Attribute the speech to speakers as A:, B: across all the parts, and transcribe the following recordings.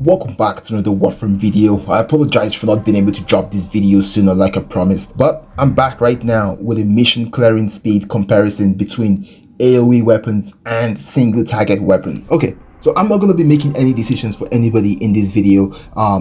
A: Welcome back to another Warframe video. I apologize for not being able to drop this video sooner like I promised, but I'm back right now with a mission clearing speed comparison between AOE weapons and single target weapons. Okay, so I'm not going to be making any decisions for anybody in this video.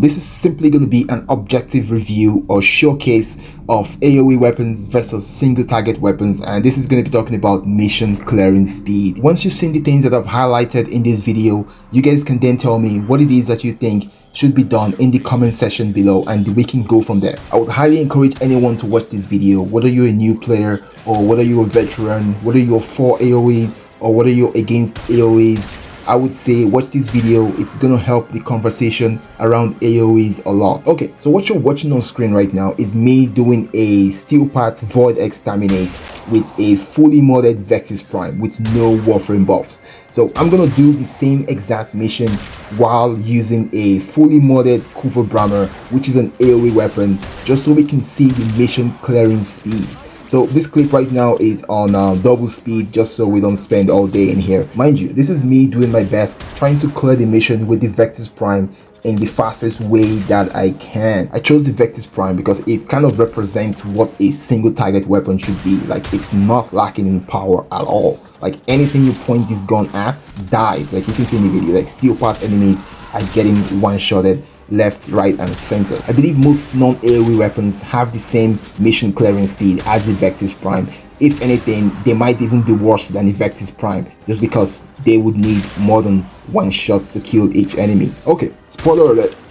A: This is simply going to be an objective review or showcase of AOE weapons versus single target weapons, and this is going to be talking about mission clearing speed. Once you've seen the things that I've highlighted in this video, you guys can then tell me what it is that you think should be done in the comment section below, and we can go from there. I would highly encourage anyone to watch this video, whether you're a new player or whether you're a veteran, whether you're for AOEs or whether you're against AOEs. I would say watch this video. It's gonna help the conversation around AOEs a lot. Okay, so what you're watching on screen right now is me doing a steel part void exterminate with a fully modded Vectis Prime with no Warframe buffs. So I'm gonna do the same exact mission while using a fully modded Kuva Bramma, which is an AOE weapon, just so we can see the mission clearing speed. So this clip right now is on double speed, just so we don't spend all day in here. Mind you, this is me doing my best, trying to clear the mission with the Vectis Prime in the fastest way that I can. I chose the Vectis Prime because it kind of represents what a single target weapon should be. Like, it's not lacking in power at all. Like, anything you point this gun at dies. Like you can see in the video, like steel part enemies are getting one-shotted left, right, and center. I believe most non-AOE weapons have the same mission clearing speed as the Vectis Prime. If anything, they might even be worse than the Vectis Prime, just because they would need more than one shot to kill each enemy. Okay, spoiler alert.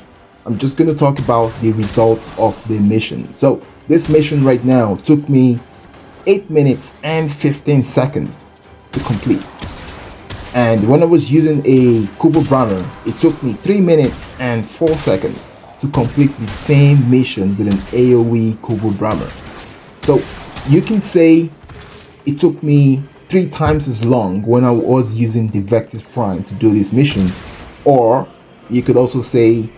A: I'm just going to talk about the results of the mission. So this mission right now took me 8 minutes and 15 seconds to complete. And when I was using a Kuva Bramma, it took me 3 minutes and 4 seconds to complete the same mission with an AOE Kuva Bramma. So you can say it took me 3 times as long when I was using the Vectis Prime to do this mission, or you could also say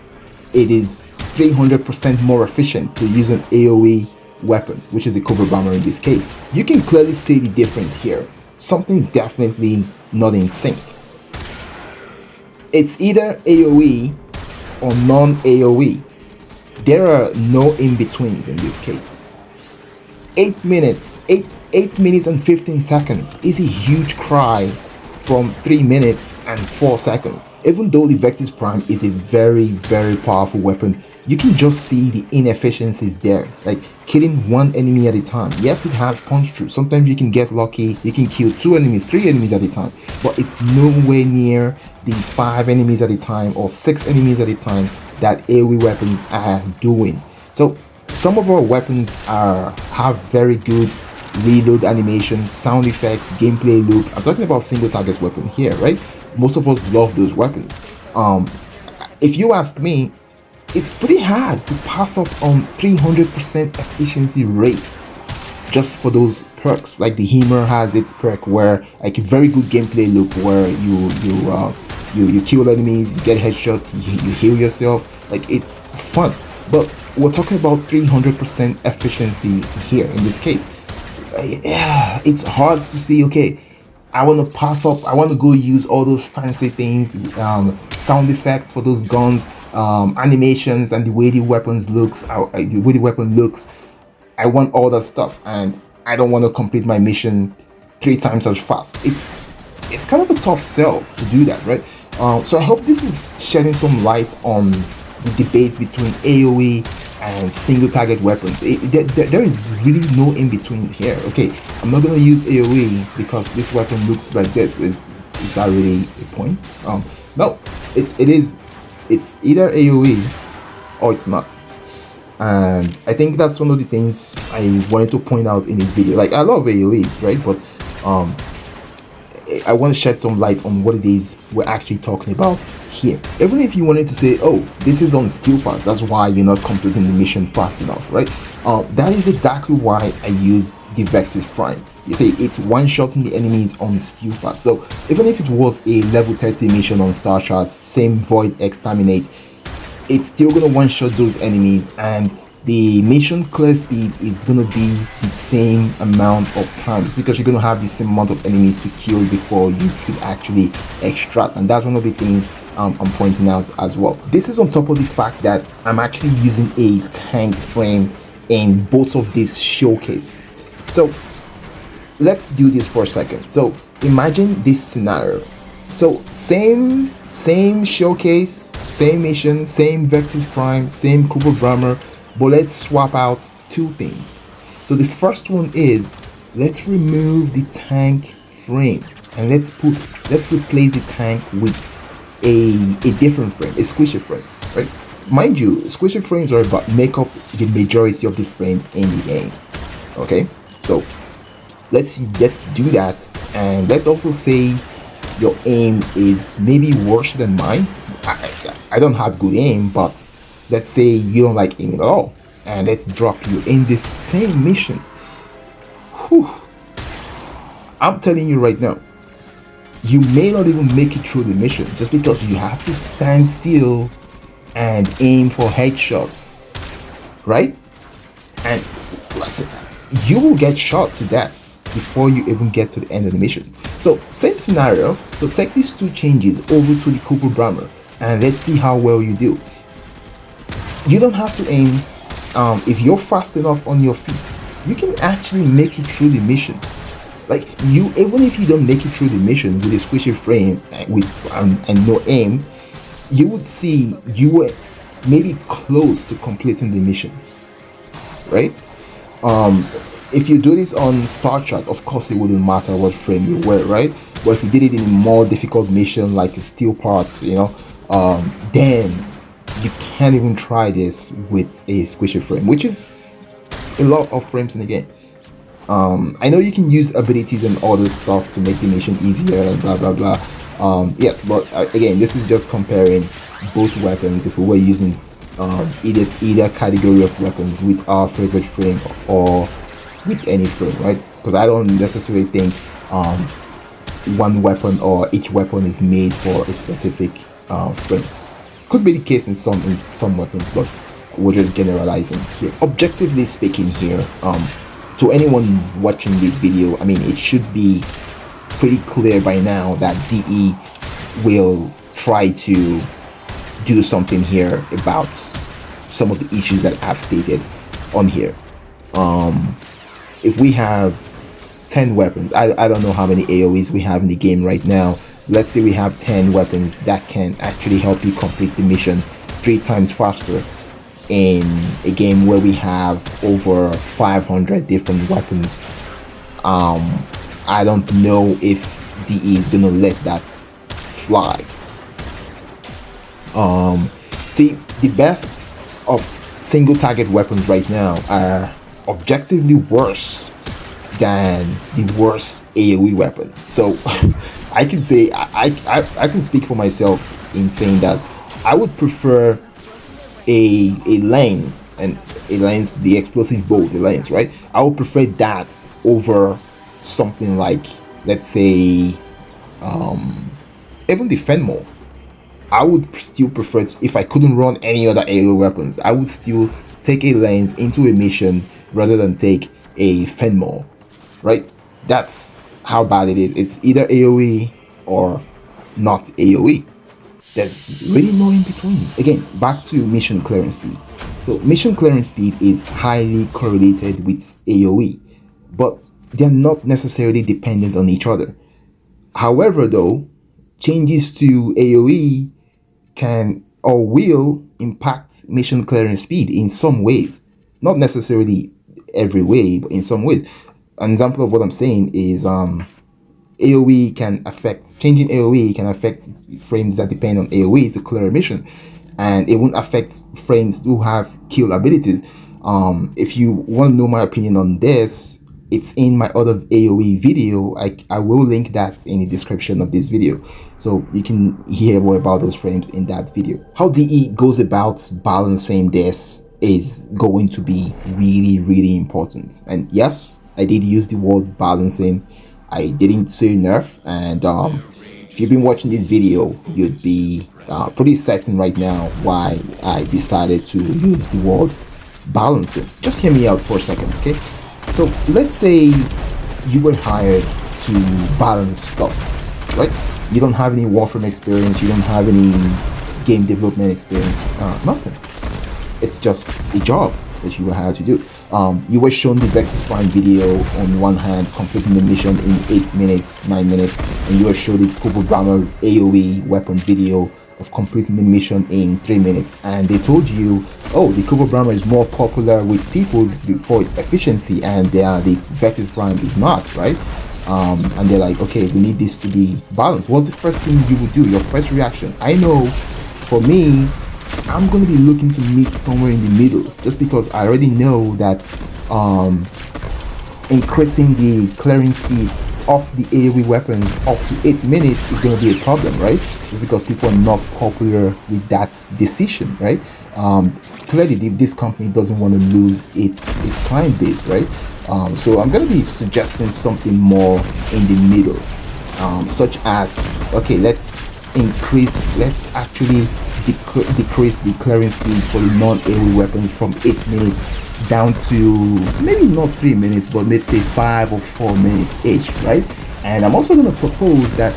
A: it is 300% more efficient to use an AOE weapon, which is a Kuva Bramma in this case. You can clearly see the difference here. Something's definitely not in sync. It's either AOE or non-AOE. There are no in-betweens in this case. 8 minutes and 15 seconds is a huge cry from 3 minutes and 4 seconds. Even though the Vectis Prime is a very powerful weapon, you can just see the inefficiencies there, like killing one enemy at a time. Yes, it has punch through. Sometimes you can get lucky, you can kill 2 enemies, 3 enemies at a time, but it's nowhere near the 5 enemies at a time or 6 enemies at a time that AOE weapons are doing. So some of our weapons have very good reload animations, sound effects, gameplay loop. I'm talking about single target weapon here, right? Most of us love those weapons. If you ask me, it's pretty hard to pass up on 300% efficiency rate just for those perks. Like the Hammer has its perk where, like, a very good gameplay loop where you kill enemies, you get headshots, you heal yourself. Like, it's fun. But we're talking about 300% efficiency here in this case. Yeah, it's hard to see, okay, I want to pass up, I want to go use all those fancy things, sound effects for those guns, animations, and the way the weapons looks, the way the weapon looks. I want all that stuff, and I don't want to complete my mission 3 times as fast. It's kind of a tough sell to do that, right? So I hope this is shedding some light on the debate between AOE and single target weapons. There is really no in between here. Okay, I'm not gonna use AOE because this weapon looks like this. Is that really a point? No, it's either AOE or it's not. And I think that's one of the things I wanted to point out in this video. Like, I love AOEs, right? But I want to shed some light on what it is we're actually talking about here. Even if you wanted to say, oh, this is on steel parts, that's why you're not completing the mission fast enough, right? That is exactly why I used the Vectis Prime. You say it's one-shotting the enemies on steel parts. So even if it was a level 30 mission on Star Charts, same void exterminate, it's still gonna one-shot those enemies, and the mission clear speed is gonna be the same amount of times, because you're gonna have the same amount of enemies to kill before you could actually extract. And that's one of the things I'm pointing out as well. This is on top of the fact that I'm actually using a tank frame in both of these showcase. So let's do this for a second. So imagine this scenario. So same showcase, same mission, same Vectis Prime, same Kuva Bramma, but let's swap out two things. So the first one is, let's remove the tank frame and let's replace the tank with a different frame, a squishy frame, right? Mind you, squishy frames are about make up the majority of the frames in the game. Okay, so let's do that, and let's also say your aim is maybe worse than mine. I don't have good aim, but let's say you don't like aim at all, and let's drop you in the same mission. Whew. I'm telling you right now, you may not even make it through the mission just because you have to stand still and aim for headshots, right? And listen, you will get shot to death before you even get to the end of the mission. So same scenario. So take these two changes over to the Kuva Bramma and let's see how well you do. You don't have to aim. If you're fast enough on your feet, you can actually make it through the mission. Like, you, even if you don't make it through the mission with a squishy frame and no aim, you would see you were maybe close to completing the mission, right? If you do this on Star Trek, of course it wouldn't matter what frame you were, right? But if you did it in a more difficult mission like steel parts, you know, then you can't even try this with a squishy frame, which is a lot of frames in the game. I know you can use abilities and all this stuff to make the mission easier and blah blah blah. Yes, but again, this is just comparing both weapons. If we were using either category of weapons with our favorite frame or with any frame, right? Because I don't necessarily think one weapon or each weapon is made for a specific frame. Could be the case in some weapons, but we're just generalizing here. Objectively speaking here, to anyone watching this video, I mean, it should be pretty clear by now that DE will try to do something here about some of the issues that I've stated on here. If we have 10 weapons, I don't know how many AOEs we have in the game right now. Let's say we have 10 weapons that can actually help you complete the mission 3 times faster in a game where we have over 500 different weapons. I don't know if DE is gonna let that fly. See, the best of single target weapons right now are objectively worse than the worst AOE weapon. So I can say I can speak for myself in saying that I would prefer a lens, and a lens, the explosive bolt, the lens, right? I would prefer that over something like, let's say, even the Fenmore. I would still prefer to, if I couldn't run any other AOE weapons, I would still take a lens into a mission rather than take a Fenmore, right? That's how bad it is. It's either AOE or not AOE. There's really no in between. Again, back to mission clearance speed. So mission clearance speed is highly correlated with AOE, but they're not necessarily dependent on each other. However, though, changes to AOE can or will impact mission clearance speed in some ways. Not necessarily every way, but in some ways. An example of what I'm saying is AOE can affect, changing AOE can affect frames that depend on AOE to clear a mission, and it won't affect frames who have kill abilities. If you want to know my opinion on this, it's in my other AOE video. I will link that in the description of this video, so you can hear more about those frames in that video. How DE goes about balancing this is going to be really important. And yes, I did use the word balancing. I didn't say nerf, and if you've been watching this video, you'd be pretty certain right now why I decided to use the word balancing. Just hear me out for a second, okay? So let's say you were hired to balance stuff, right? You don't have any Warframe experience, you don't have any game development experience, nothing. It's just a job that you will have to do. You were shown the Vectis Prime video on one hand, completing the mission in 8 minutes, 9 minutes, and you were shown the Kuva Bramma AOE weapon video of completing the mission in 3 minutes. And they told you, oh, the Kuva Bramma is more popular with people for its efficiency, and the Vectis Prime is not, right? And they're like, okay, we need this to be balanced. What's the first thing you would do? Your first reaction? I know, for me, I'm going to be looking to meet somewhere in the middle, just because I already know that increasing the clearing speed of the AOE weapons up to 8 minutes is going to be a problem, right? Just because people are not popular with that decision, right? Clearly this company doesn't want to lose its client base, right? So I'm going to be suggesting something more in the middle, such as, okay, let's actually decrease the clearing speed for the non-AOE weapons from 8 minutes down to maybe not 3 minutes, but let's say 5 or 4 minutes each, right? And I'm also going to propose that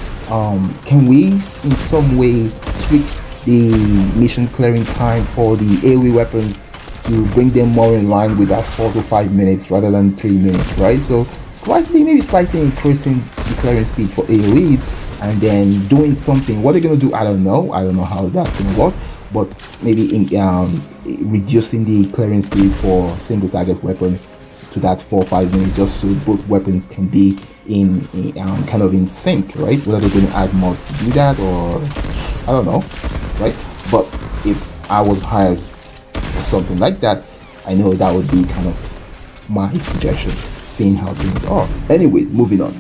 A: can we in some way tweak the mission clearing time for the AOE weapons to bring them more in line with that 4 to 5 minutes rather than 3 minutes, right? So maybe slightly increasing the clearing speed for AOEs, and then doing something. What they're going to do, I don't know how that's going to work, but maybe in reducing the clearing speed for single target weapon to that 4 or 5 minutes, just so both weapons can be in kind of in sync, right? Whether they're going to add mods to do that, or I don't know, right? But if I was hired for something like that, I know that would be kind of my suggestion, seeing how things are. Anyways, moving on.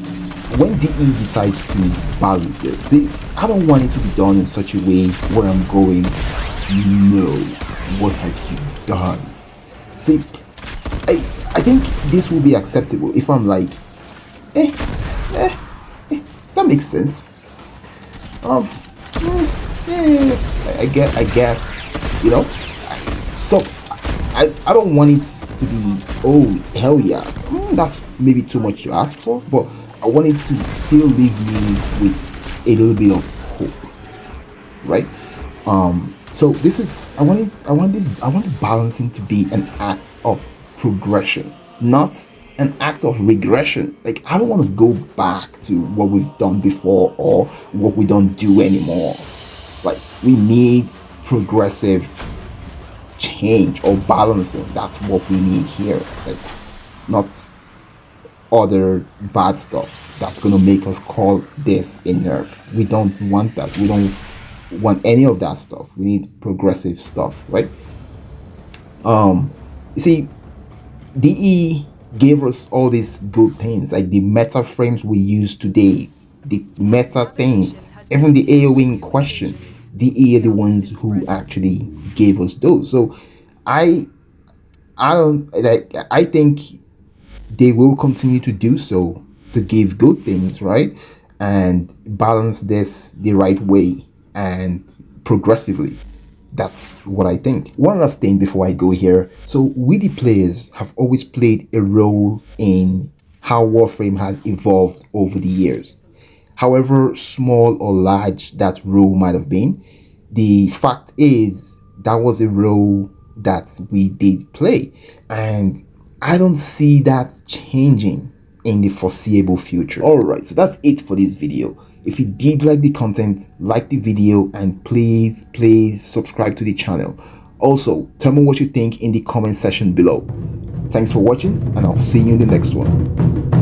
A: When DE decides to balance this, see, I don't want it to be done in such a way where I'm going, no, what have you done? See, I think this will be acceptable if I'm like, that makes sense. I guess, you know. So I don't want it to be, oh hell yeah, that's maybe too much to ask for, but I want it to still leave me with a little bit of hope, right? So this is, I want the balancing to be an act of progression, not an act of regression. Like, I don't want to go back to what we've done before or what we don't do anymore. Like, we need progressive change or balancing. That's what we need here. Like, not other bad stuff that's going to make us call this a nerf. We don't want that. We don't want any of that stuff. We need progressive stuff, right? You see, DE gave us all these good things, like the meta frames we use today, the meta things, even the AOE in question. DE are the ones who actually gave us those. So I think they will continue to do so, to give good things, right? And balance this the right way and progressively. That's what I think. One last thing before I go here. So we, the players, have always played a role in how Warframe has evolved over the years. However small or large that role might have been, the fact is that was a role that we did play. And I don't see that changing in the foreseeable future. Alright, so that's it for this video. If you did like the content, like the video, and please subscribe to the channel. Also, tell me what you think in the comment section below. Thanks for watching, and I'll see you in the next one.